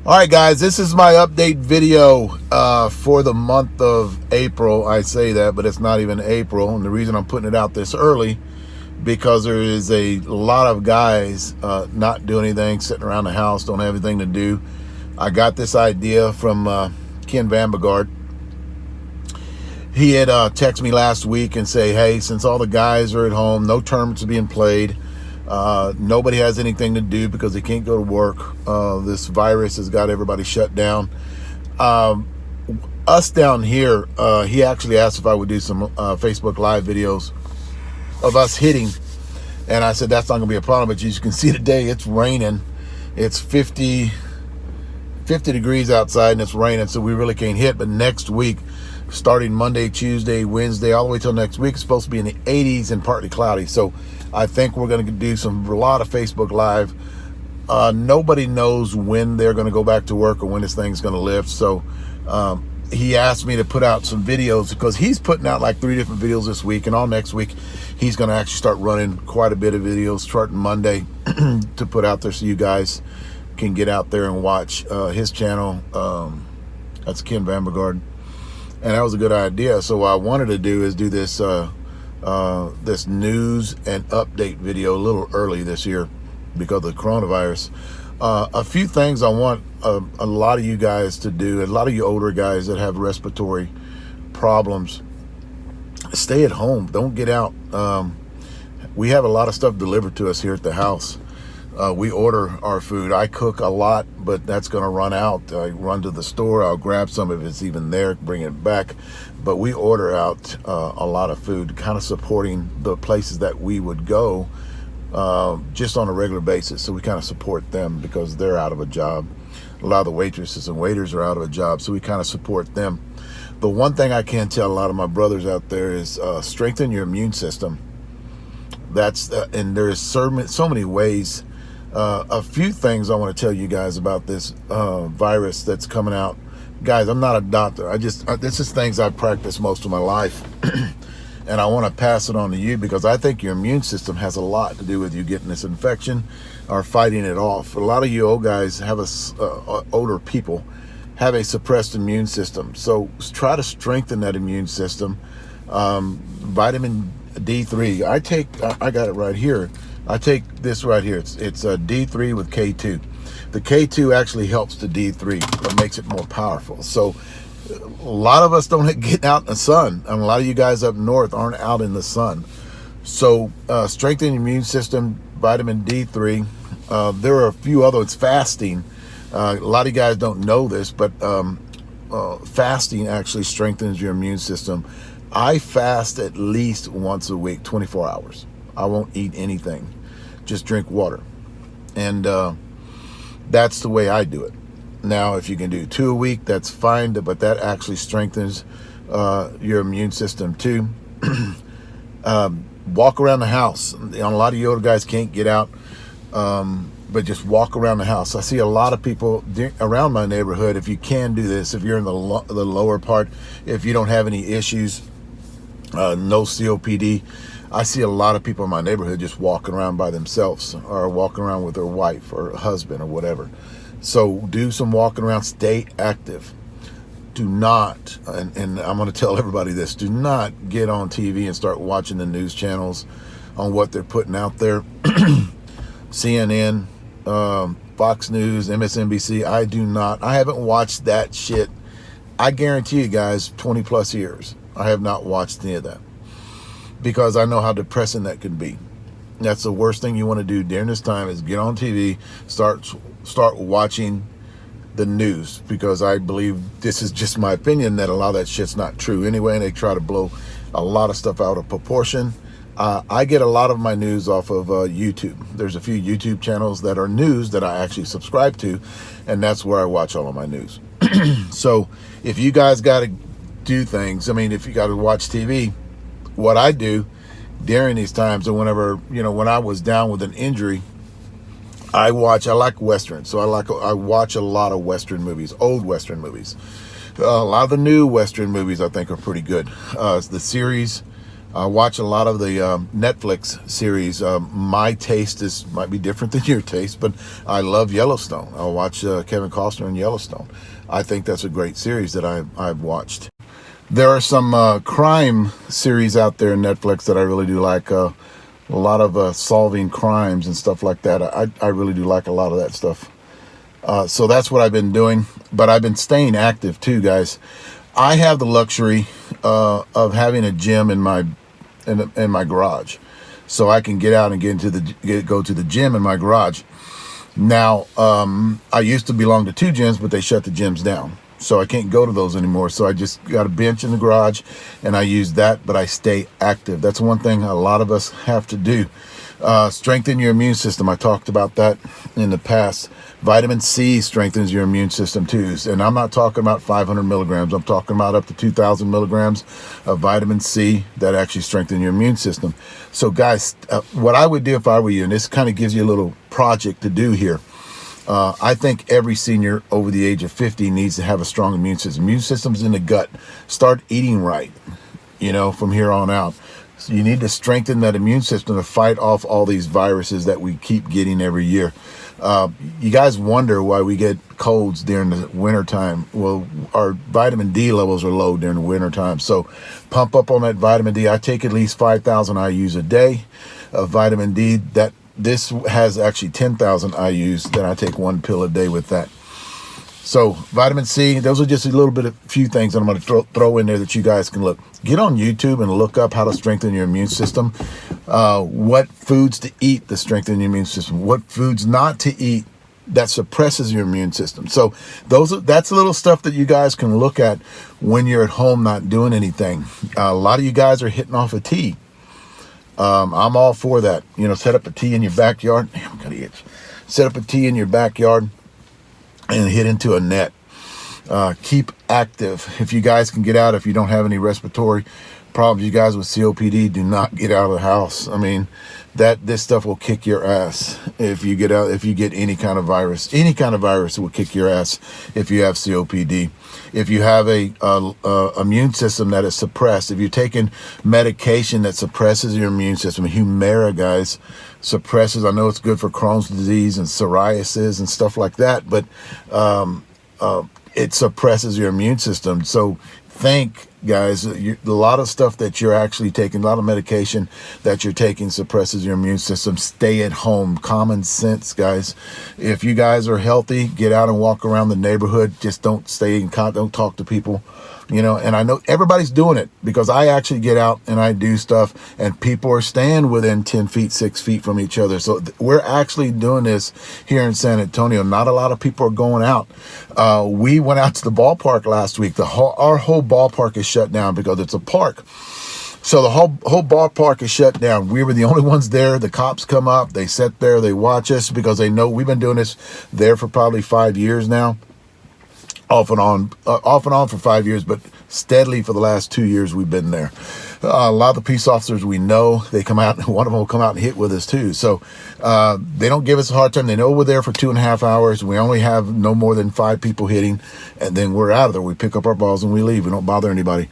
All right, guys, this is my update video for the month of April. I say that, but it's not even April. And the reason I'm putting it out this early, because there is a lot of guys not doing anything, sitting around the house, don't have anything to do. I got this idea from Ken Bama. He had texted me last week and say, hey, since all the guys are at home, no tournaments are being played, nobody has anything to do because they can't go to work. This virus has got everybody shut down. Us down here, he actually asked if I would do some Facebook Live videos of us hitting. And I said, that's not going to be a problem. But as you can see today, it's raining. It's 50 degrees outside and it's raining, so we really can't hit. But next week, starting Monday, Tuesday, Wednesday, all the way till next week, it's supposed to be in the 80s and partly cloudy. So I think we're going to do a lot of Facebook Live. Nobody knows when they're going to go back to work or when this thing's going to lift. So he asked me to put out some videos because he's putting out like 3 different videos this week, and all next week he's going to actually start running quite a bit of videos starting Monday to put out there so you guys can get out there and watch his channel. That's Ken Bama. And that was a good idea. So what I wanted to do is do this this news and update video a little early this year because of the coronavirus. A few things I want a lot of you guys to do, a lot of you older guys that have respiratory problems, stay at home. Don't get out. We have a lot of stuff delivered to us here at the house. We order our food. I cook a lot, but that's going to run out. I run to the store. I'll grab some if it's even there, bring it back. But we order out a lot of food, kind of supporting the places that we would go just on a regular basis. So we kind of support them because they're out of a job. A lot of the waitresses and waiters are out of a job, so we kind of support them. The one thing I can tell a lot of my brothers out there is strengthen your immune system. That's and there is so many ways. A few things I want to tell you guys about this virus that's coming out. Guys, I'm not a doctor. This is things I've practiced most of my life. And I want to pass it on to you because I think your immune system has a lot to do with you getting this infection or fighting it off. A lot of you old guys have older people have a suppressed immune system. So try to strengthen that immune system. Vitamin D3. I got it right here. I take this right here. It's D3 with K2. The K2 actually helps the D3. It makes it more powerful. So a lot of us don't get out in the sun. And a lot of you guys up north aren't out in the sun. So strengthen your immune system, vitamin D3. There are a few others. Fasting. A lot of you guys don't know this, but fasting actually strengthens your immune system. I fast at least once a week, 24 hours. I won't eat anything, just drink water. And that's the way I do it. Now, if you can do 2 a week, that's fine, but that actually strengthens your immune system too. Walk around the house. A lot of you older guys can't get out, but just walk around the house. I see a lot of people around my neighborhood. If you can do this, if you're in the lower part, if you don't have any issues, no COPD, I see a lot of people in my neighborhood just walking around by themselves or walking around with their wife or husband or whatever. So do some walking around, stay active. Do not, and I'm going to tell everybody this, do not get on TV and start watching the news channels on what they're putting out there. CNN, Fox News, MSNBC, I haven't watched that shit. I guarantee you guys, 20 plus years, I have not watched any of that. Because I know how depressing that can be. That's the worst thing you want to do during this time is get on TV, start watching the news, because I believe, this is just my opinion, that a lot of that shit's not true anyway, and they try to blow a lot of stuff out of proportion. I get a lot of my news off of YouTube. There's a few YouTube channels that are news that I actually subscribe to, and that's where I watch all of my news. So if you guys got to do things, I mean, if you got to watch TV, what I do during these times, or whenever, when I was down with an injury, I like Westerns. So I watch a lot of Western movies, old Western movies. A lot of the new Western movies I think are pretty good. The series, I watch a lot of the Netflix series. My taste might be different than your taste, but I love Yellowstone. I'll watch Kevin Costner in Yellowstone. I think that's a great series that I've watched. There are some crime series out there in Netflix that I really do like. A lot of solving crimes and stuff like that. I really do like a lot of that stuff. So that's what I've been doing. But I've been staying active too, guys. I have the luxury of having a gym in my garage, so I can get out and go to the gym in my garage. Now, I used to belong to 2 gyms, but they shut the gyms down, so I can't go to those anymore. So I just got a bench in the garage, and I use that. But I stay active. That's one thing a lot of us have to do. Strengthen your immune system. I talked about that in the past. Vitamin C strengthens your immune system too. And I'm not talking about 500 milligrams. I'm talking about up to 2,000 milligrams of vitamin C that actually strengthen your immune system. So guys, what I would do if I were you, and this kind of gives you a little project to do here. I think every senior over the age of 50 needs to have a strong immune system. Immune system's in the gut. Start eating right, from here on out. So you need to strengthen that immune system to fight off all these viruses that we keep getting every year. You guys wonder why we get colds during the wintertime. Well, our vitamin D levels are low during the wintertime. So pump up on that vitamin D. I take at least 5,000 IUs a day of vitamin D. This has actually 10,000 IUs. Then I take 1 pill a day with that. So vitamin C, those are just a few things that I'm going to throw in there that you guys can look. Get on YouTube and look up how to strengthen your immune system. What foods to eat to strengthen your immune system. What foods not to eat that suppresses your immune system. So that's a little stuff that you guys can look at when you're at home not doing anything. A lot of you guys are hitting off a tea. I'm all for that. Set up a tea in your backyard. Damn, I'm gonna itch. Set up a tea in your backyard and hit into a net. Keep active. If you guys can get out, if you don't have any respiratory problems, you guys with COPD, do not get out of the house. I mean, this stuff will kick your ass if you get out. If you get any kind of virus will kick your ass if you have COPD. If you have a immune system that is suppressed, if you're taking medication that suppresses your immune system, Humira, guys, suppresses. I know it's good for Crohn's disease and psoriasis and stuff like that, but it suppresses your immune system. So think, guys, a lot of stuff that you're actually taking, a lot of medication that you're taking suppresses your immune system. Stay at home. Common sense, guys. If you guys are healthy, get out and walk around the neighborhood. Just don't don't talk to people. And I know everybody's doing it because I actually get out and I do stuff and people are staying within 10 feet, 6 feet from each other. So we're actually doing this here in San Antonio. Not a lot of people are going out. We went out to the ballpark last week. Our whole ballpark is shut down because it's a park. So the whole ballpark is shut down. We were the only ones there. The cops come up, they sit there, they watch us because they know we've been doing this there for probably 5 years now. Off and on for 5 years, but steadily for the last 2 years we've been there. A lot of the police officers we know, they come out, and one of them will come out and hit with us too. So they don't give us a hard time. They know we're there for 2.5 hours. We only have no more than 5 people hitting, and then we're out of there. We pick up our balls and we leave. We don't bother anybody.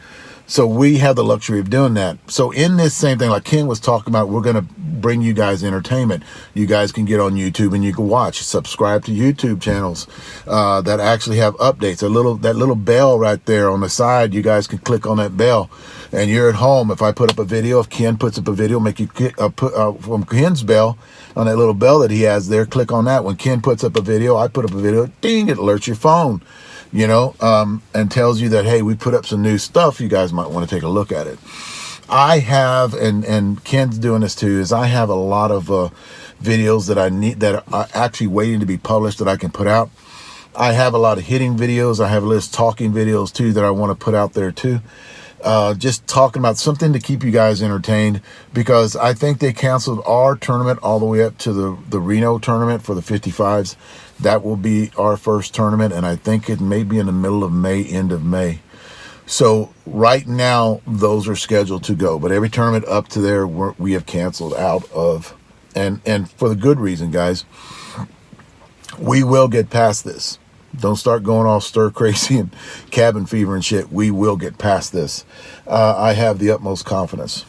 So we have the luxury of doing that. So in this same thing, like Ken was talking about, we're going to bring you guys entertainment. You guys can get on YouTube and you can watch, subscribe to YouTube channels that actually have updates. That little bell right there on the side, you guys can click on that bell. And you're at home. If I put up a video, if Ken puts up a video, make you put from Ken's bell, on that little bell that he has there, click on that. When Ken puts up a video, I put up a video, ding, it alerts your phone. And tells you that, hey, we put up some new stuff. You guys might want to take a look at it. I have, and Ken's doing this too, is I have a lot of videos that I need that are actually waiting to be published that I can put out. I have a lot of hitting videos. I have a list of talking videos too that I want to put out there too. Just talking about something to keep you guys entertained, because I think they canceled our tournament all the way up to the Reno tournament for the 55s. That will be our first tournament, and I think it may be in the middle of May, end of May. So right now, those are scheduled to go. But every tournament up to there, we have canceled out of. And for the good reason, guys. We will get past this. Don't start going all stir crazy and cabin fever and shit. We will get past this. I have the utmost confidence.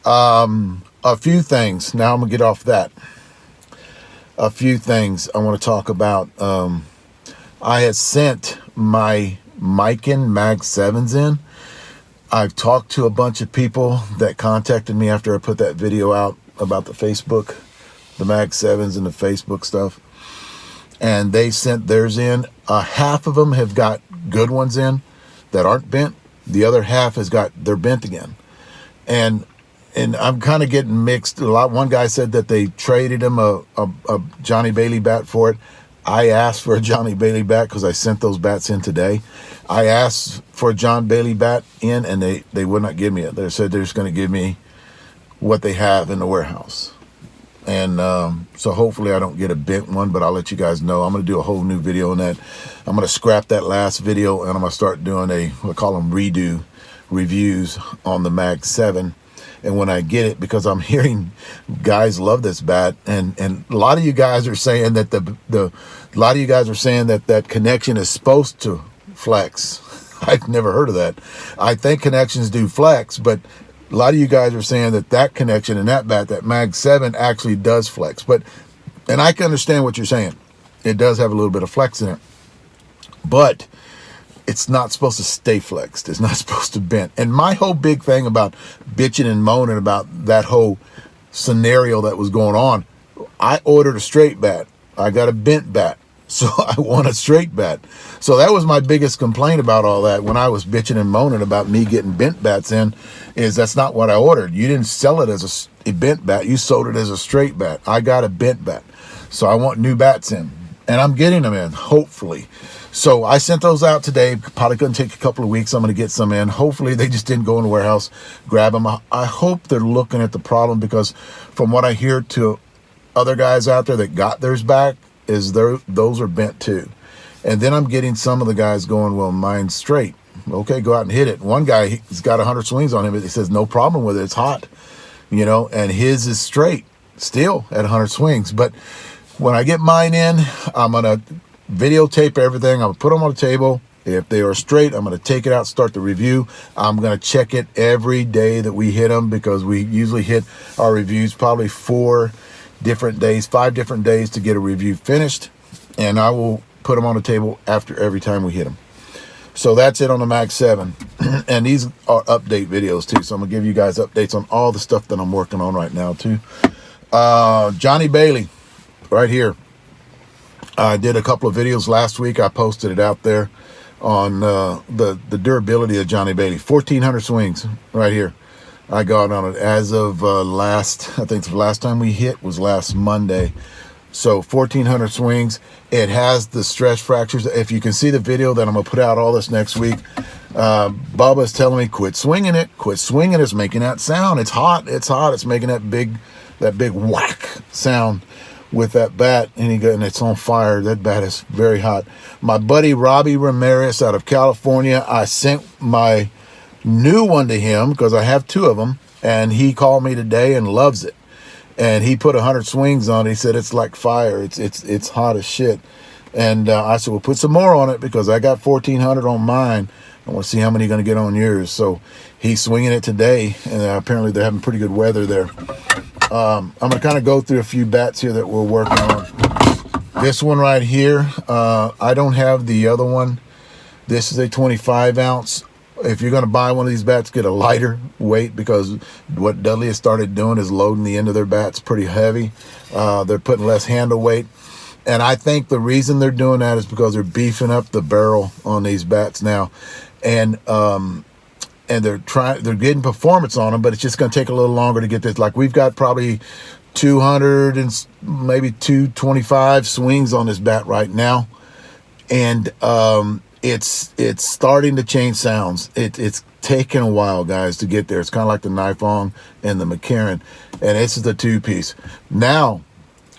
A few things. Now I'm gonna get off that. A few things I want to talk about. I had sent my Miken Mag 7s in. I've talked to a bunch of people that contacted me after I put that video out about the Facebook, the Mag 7s and the Facebook stuff. And they sent theirs in. Half of them have got good ones in that aren't bent. The other half they're bent again. And I'm kind of getting mixed. One guy said that they traded him a Johnny Bailey bat for it. I asked for a Johnny Bailey bat because I sent those bats in today. I asked for a John Bailey bat in, and they would not give me it. They said they're just going to give me what they have in the warehouse. And so hopefully I don't get a bent one, but I'll let you guys know. I'm going to do a whole new video on that. I'm going to scrap that last video, and I'm going to start doing we'll call them redo reviews on the Mag 7. And when I get it, because I'm hearing guys love this bat, and a lot of you guys are saying that that connection is supposed to flex. I've never heard of that. I think connections do flex, but a lot of you guys are saying that connection in that bat, that Mag 7, actually does flex. And I can understand what you're saying. It does have a little bit of flex in it, but it's not supposed to stay flexed. It's not supposed to bend. And my whole big thing about bitching and moaning about that whole scenario that was going on, I ordered a straight bat. I got a bent bat. So I want a straight bat. So that was my biggest complaint about all that when I was bitching and moaning about me getting bent bats in, is that's not what I ordered. You didn't sell it as a bent bat. You sold it as a straight bat. I got a bent bat. So I want new bats in. And I'm getting them in, hopefully. So I sent those out today. Probably going to take a couple of weeks. I'm going to get some in. Hopefully they just didn't go in the warehouse, grab them. I hope they're looking at the problem, because from what I hear to other guys out there that got theirs back, is those are bent too. And then I'm getting some of the guys going, well, mine's straight. Okay, go out and hit it. One guy, he's got 100 swings on him, but he says no problem with it. It's hot, and his is straight still at 100 swings. But when I get mine in, I'm going to videotape everything. I'm going to put them on the table. If they are straight, I'm going to take it out, start the review. I'm going to check it every day that we hit them, because we usually hit our reviews probably 5 different days to get a review finished. And I will put them on the table after every time we hit them. So that's it on the Mag 7. And these are update videos too. So I'm going to give you guys updates on all the stuff that I'm working on right now too. Johnny Bailey. Right here. I did a couple of videos last week. I posted it out there on the durability of Johnny Bailey. 1,400 swings right here. I got on it as of I think the last time we hit was last Monday. So 1,400 swings. It has the stress fractures. If you can see the video that I'm going to put out all this next week, Bubba's telling me, quit swinging it. Quit swinging it. It's making that sound. It's hot. It's hot. It's making that big whack sound with that bat, and it's on fire. That bat is very hot. My buddy Robbie Ramirez out of California, I sent my new one to him because I have 2 of them, and he called me today and loves it. And he put 100 swings on it. He said it's like fire. It's hot as shit. And I said, well, put some more on it, because I got 1,400 on mine. I want to see how many you're going to get on yours. So he's swinging it today, and apparently they're having pretty good weather there. I'm going to kind of go through a few bats here that we're working on. This one right here, I don't have the other one. This is a 25 ounce. If you're going to buy one of these bats, get a lighter weight, because what Dudley has started doing is loading the end of their bats pretty heavy. They're putting less handle weight. And I think the reason they're doing that is because they're beefing up the barrel on these bats now. And they're getting performance on them, but it's just going to take a little longer to get this. Like, we've got probably 200 and maybe 225 swings on this bat right now, and it's starting to change sounds. It's taken a while, guys, to get there. It's kind of like the Nifong and the McCarran, and this is the 2-piece. Now,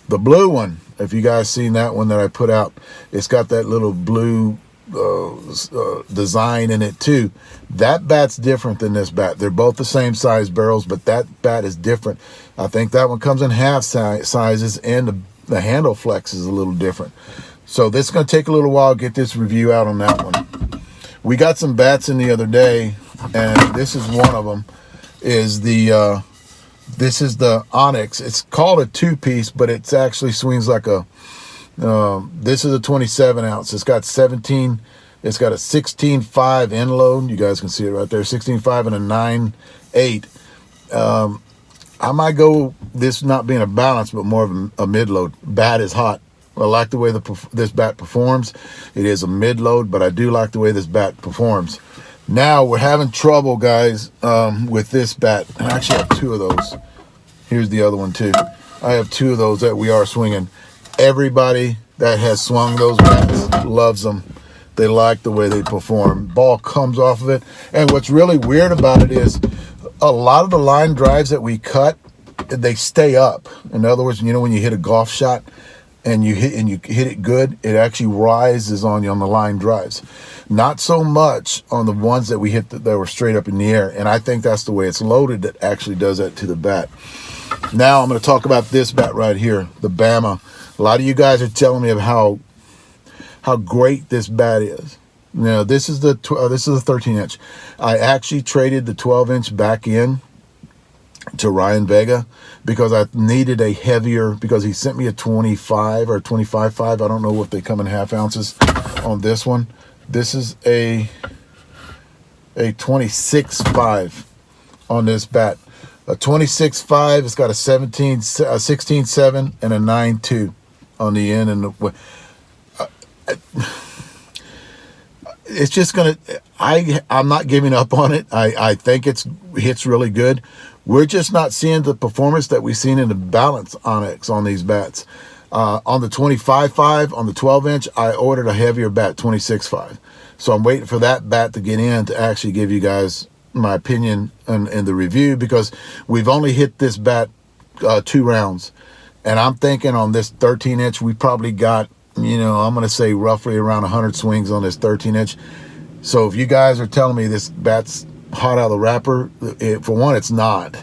the blue one, if you guys seen that one that I put out, it's got that little blue design in it too. That bat's different than this bat. They're both the same size barrels, but that bat is different. I think that one comes in half sizes, and the handle flex is a little different. So this is going to take a little while to get this review out on that one. We got some bats in the other day, and this is one of them. Is the This is the Onyx. It's called a 2-piece, but it actually swings like a, this is a 27 ounce. It's got 17, it's got a 16.5 end load. You guys can see it right there, 16.5 and a 9.8. I might go this not being a balance, but more of a mid load. Bat is hot. I like the way this bat performs. It is a mid load, but I do like the way this bat performs. Now we're having trouble, guys, with this bat. I actually have 2 of those. Here's the other one too. I have 2 of those that we are swinging. Everybody that has swung those bats loves them. They like the way they perform. Ball comes off of it. And what's really weird about it is a lot of the line drives that we cut, they stay up. In other words, you know, when you hit a golf shot and you hit it good, it actually rises on you on the line drives. Not so much on the ones that we hit that were straight up in the air. And I think that's the way it's loaded that actually does that to the bat. Now I'm going to talk about this bat right here, the Bama. A lot of you guys are telling me of how great this bat is. Now this is the 13-inch. I actually traded the 12-inch back in to Ryan Vega because I needed a heavier, because he sent me a 25 or 25.5. I don't know if they come in half ounces on this one. This is a 26.5 on this bat. A 26.5. It's got a 16.7 and a 9.2 on the end, and it's just gonna. I'm not giving up on it. I think it hits really good. We're just not seeing the performance that we've seen in the balance Onyx on these bats. On the 25.5, on the 12-inch, I ordered a heavier bat, 26.5. So I'm waiting for that bat to get in to actually give you guys my opinion in the review, because we've only hit this bat 2 rounds. And I'm thinking on this 13-inch, we probably got, you know, I'm going to say roughly around 100 swings on this 13-inch. So if you guys are telling me this bat's hot out of the wrapper, for one, it's not.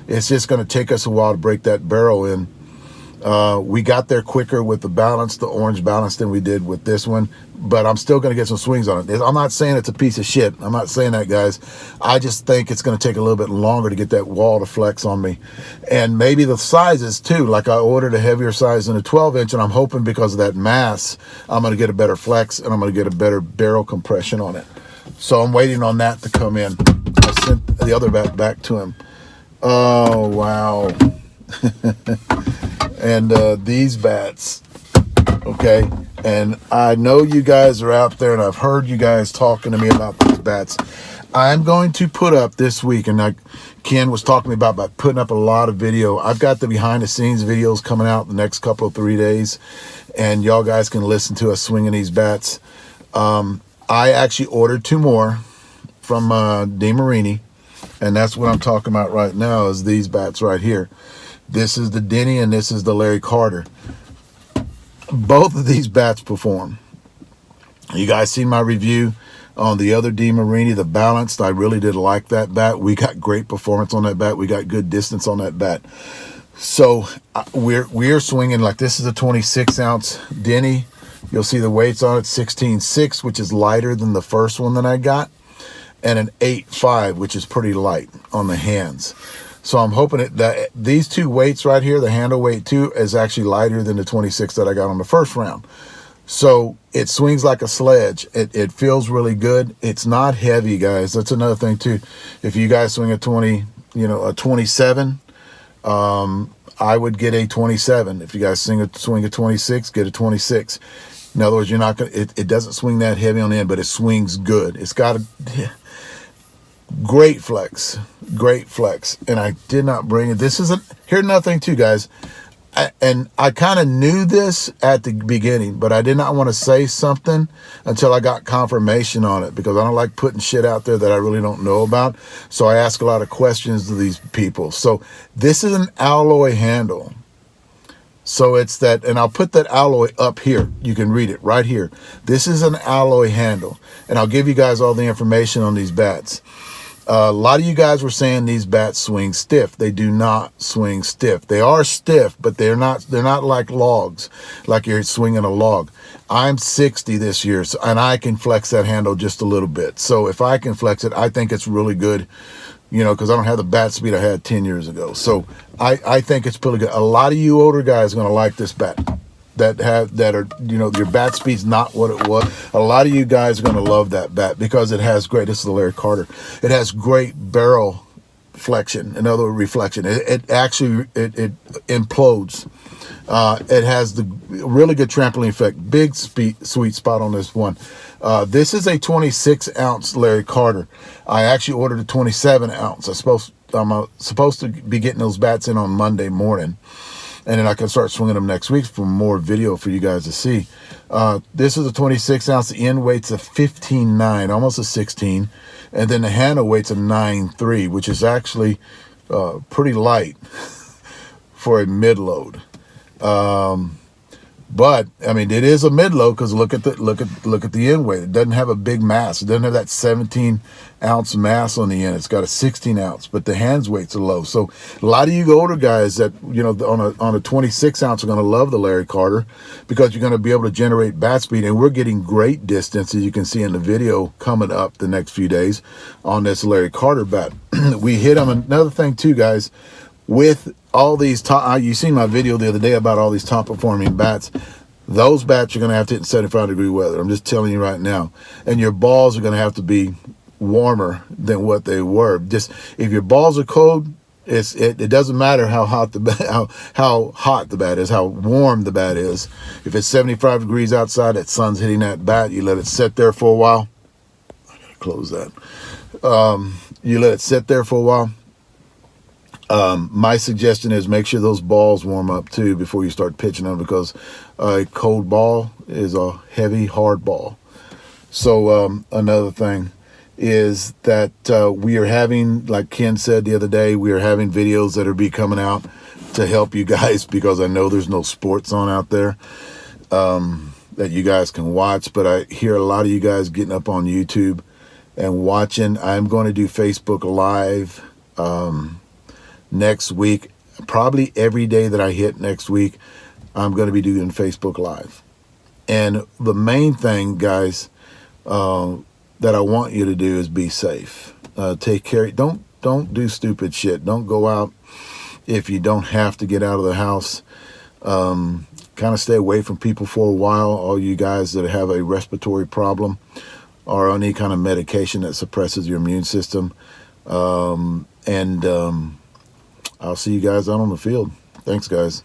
It's just going to take us a while to break that barrel in. We got there quicker with the balance, the orange balance, than we did with this one, but I'm still going to get some swings on it. I'm not saying it's a piece of shit. I'm not saying that, guys. I just think it's going to take a little bit longer to get that wall to flex on me. And maybe the sizes too. Like I ordered a heavier size than a 12-inch, and I'm hoping because of that mass, I'm going to get a better flex and I'm going to get a better barrel compression on it. So I'm waiting on that to come in. I sent the other bat back to him. Oh, wow. And these bats, okay, and I know you guys are out there, and I've heard you guys talking to me about these bats. I'm going to put up this week, and like Ken was talking to me about putting up a lot of video. I've got the behind the scenes videos coming out the next couple of 3 days, and y'all guys can listen to us swinging these bats. I actually ordered 2 more from DeMarini, and that's what I'm talking about right now, is these bats right here. This is the Denny and this is the Larry Carter. Both of these bats perform. You guys seen my review on the other DeMarini, the Balanced. I really did like that bat. We got great performance on that bat. We got good distance on that bat. So we're swinging like this is a 26-ounce Denny. You'll see the weights on it, 16.6, which is lighter than the first one that I got, and an 8.5, which is pretty light on the hands. So I'm hoping that these 2 weights right here, the handle weight 2, is actually lighter than the 26 that I got on the first round. So it swings like a sledge. It feels really good. It's not heavy, guys. That's another thing too. If you guys swing a 20, you know, a 27, I would get a 27. If you guys swing a 26, get a 26. In other words, you're not gonna. It doesn't swing that heavy on the end, but it swings good. It's got a great flex, and I did not bring it. This isn't here. Nothing too, guys. I kind of knew this at the beginning, but I did not want to say something until I got confirmation on it, because I don't like putting shit out there that I really don't know about. So I ask a lot of questions to these people. So this is an alloy handle. So it's that, and I'll put that alloy up here. You can read it right here. This is an alloy handle, and I'll give you guys all the information on these bats. A lot of you guys were saying these bats swing stiff. They do not swing stiff. They are stiff, but they're not like logs, like you're swinging a log. I'm 60 this year, and I can flex that handle just a little bit. So if I can flex it, I think it's really good you know, because I don't have the bat speed I had 10 years ago. So I think it's pretty good. A lot of you older guys are going to like this bat. That are, you know, your bat speed's not what it was. A lot of you guys are going to love that bat because it has great, this is the Larry Carter, it has great barrel flexion, in other words, reflection. It actually implodes. It has the really good trampoline effect. Big sweet spot on this one. This is a 26 ounce Larry Carter. I actually ordered a 27 ounce. I'm supposed to be getting those bats in on Monday morning. And then I can start swinging them next week for more video for you guys to see. This is a 26 ounce. The end weight's a 15.9, almost a 16. And then the handle weight's a 9.3, which is actually pretty light for a mid-load. But I mean, it is a mid-load because look at the end weight. It doesn't have a big mass. It doesn't have that 17 ounce mass on the end. It's got a 16 ounce, but the hands weights are low. So a lot of you older guys that, you know, on a 26 ounce are going to love the Larry Carter because you're going to be able to generate bat speed, and we're getting great distance, as you can see in the video coming up the next few days on this Larry Carter bat. We hit them. Another thing too, guys, with all these top, you seen my video the other day about all these top performing bats. Those bats are going to have to hit in 75-degree weather. I'm just telling you right now. And your balls are going to have to be warmer than what they were. Just if your balls are cold, it doesn't matter how hot how hot the bat is, how warm the bat is. If it's 75 degrees outside, that sun's hitting that bat, you let it sit there for a while. I gotta close that. You let it sit there for a while. My suggestion is make sure those balls warm up too before you start pitching them, because a cold ball is a heavy, hard ball. So another thing is that we are having, like Ken said the other day, we are having videos that are be coming out to help you guys, because I know there's no sports on out there that you guys can watch, but I hear a lot of you guys getting up on YouTube and watching. I'm going to do Facebook Live next week. Probably every day that I hit next week, I'm going to be doing Facebook Live. And the main thing, guys, that I want you to do is be safe. Take care. Don't do stupid shit. Don't go out if you don't have to get out of the house. Kind of stay away from people for a while. All you guys that have a respiratory problem or any kind of medication that suppresses your immune system. I'll see you guys out on the field. Thanks, guys.